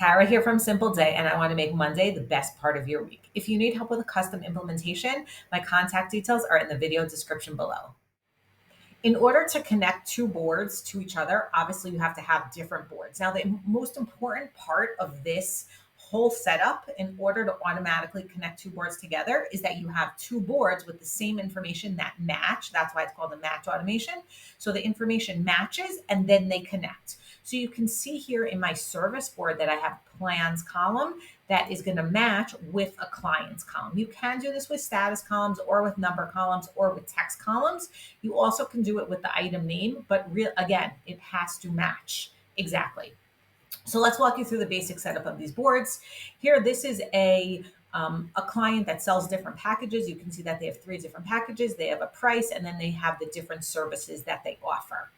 Tara here from Simpleday, and I want to make Monday the best part of your week. If you need help with a custom implementation, my contact details are in the video description below. In order to connect two boards to each other, obviously you have to have different boards. Now, the most important part of this whole setup in order to automatically connect two boards together is that you have two boards with the same information that match. That's why it's called a match automation. So the information matches and then they connect. So you can see here in my service board that I have plans column that is going to match with a client's column. You can do this with status columns or with number columns or with text columns. You also can do it with the item name, but again, it has to match exactly. So let's walk you through the basic setup of these boards. Here, this is a client that sells different packages. You can see that they have 3 different packages. They have a price, and then they have the different services that they offer.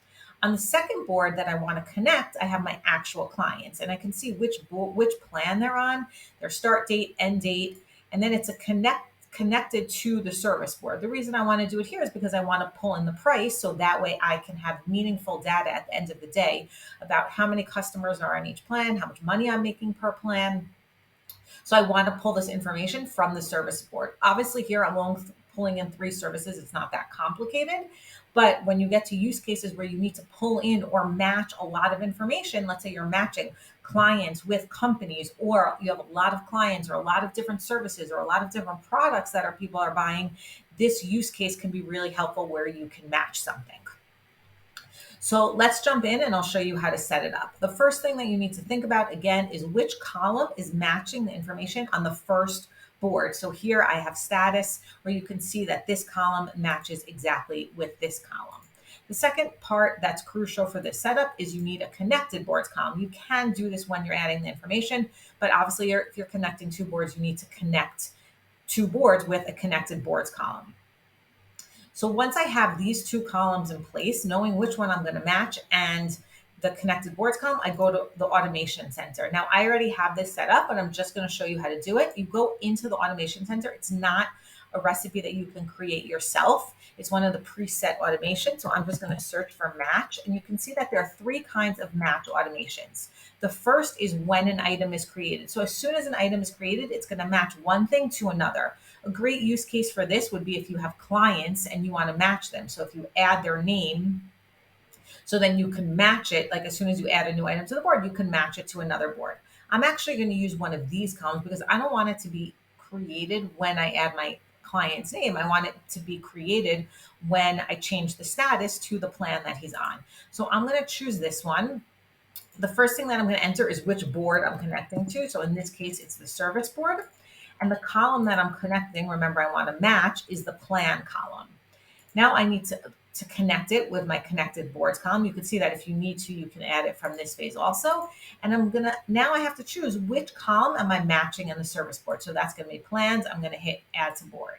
On the second board that I want to connect, I have my actual clients, and I can see which plan they're on, their start date, end date, and then it's connected to the service board. The reason I want to do it here is because I want to pull in the price so that way I can have meaningful data at the end of the day about how many customers are on each plan, how much money I'm making per plan. So I want to pull this information from the service board. Obviously here I'm only pulling in 3 services. It's not that complicated. But when you get to use cases where you need to pull in or match a lot of information, let's say you're matching clients with companies, or you have a lot of clients or a lot of different services or a lot of different products that people are buying, this use case can be really helpful where you can match something. So let's jump in and I'll show you how to set it up. The first thing that you need to think about again is which column is matching the information on the first board. So here I have status, where you can see that this column matches exactly with this column. The second part that's crucial for this setup is you need a connected boards column. You can do this when you're adding the information, but obviously if you're connecting 2 boards, you need to connect 2 boards with a connected boards column. So once I have these 2 columns in place, knowing which one I'm going to match and the connected boards column, I go to the automation center. Now I already have this set up, but I'm just going to show you how to do it. You go into the automation center. It's not a recipe that you can create yourself. It's one of the preset automations. So I'm just going to search for match, and you can see that there are 3 kinds of match automations. The first is when an item is created. So as soon as an item is created, it's going to match one thing to another. A great use case for this would be if you have clients and you want to match them. So if you add their name, so then you can match it, like as soon as you add a new item to the board, you can match it to another board. I'm actually going to use one of these columns because I don't want it to be created when I add my client's name. I want it to be created when I change the status to the plan that he's on. So I'm going to choose this one. The first thing that I'm going to enter is which board I'm connecting to. So in this case, it's the service board. And the column that I'm connecting, remember I want to match, is the plan column. Now I need to connect it with my connected boards column. You can see that if you need to, you can add it from this phase also. And now I have to choose which column am I matching in the service board. So that's going to be plans. I'm going to hit add to board.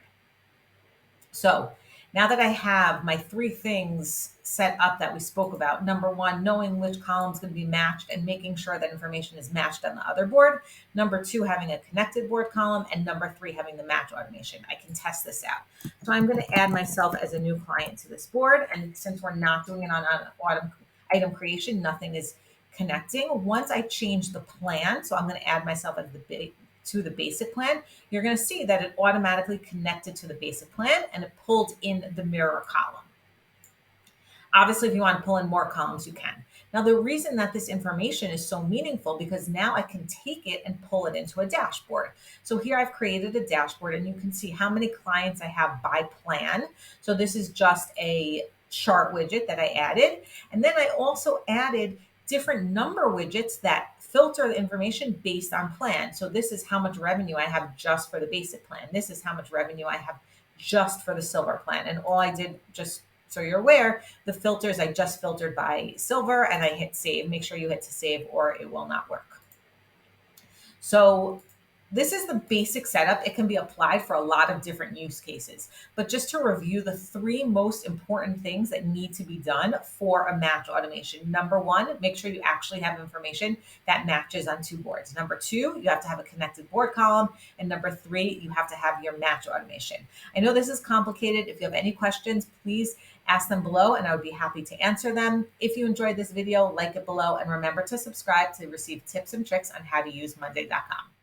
So now that I have my 3 things set up that we spoke about, number 1, knowing which column is going to be matched and making sure that information is matched on the other board. Number 2, having a connected board column. And number 3, having the match automation. I can test this out. So I'm going to add myself as a new client to this board. And since we're not doing it on item creation, nothing is connecting. Once I change the plan, so I'm going to add myself as to the basic plan, you're going to see that it automatically connected to the basic plan and it pulled in the mirror column. Obviously, if you want to pull in more columns, you can. Now, the reason that this information is so meaningful because now I can take it and pull it into a dashboard. So here I've created a dashboard and you can see how many clients I have by plan. So this is just a chart widget that I added. And then I also added different number widgets that filter the information based on plan. So this is how much revenue I have just for the basic plan. This is how much revenue I have just for the silver plan. And all I did, just so you're aware, the filters I just filtered by silver and I hit save. Make sure you hit to save or it will not work. So this is the basic setup. It can be applied for a lot of different use cases. But just to review the 3 most important things that need to be done for a match automation. Number 1, make sure you actually have information that matches on 2 boards. Number 2, you have to have a connected board column. And number 3, you have to have your match automation. I know this is complicated. If you have any questions, please Ask them below and I would be happy to answer them. If you enjoyed this video, like it below and remember to subscribe to receive tips and tricks on how to use Monday.com.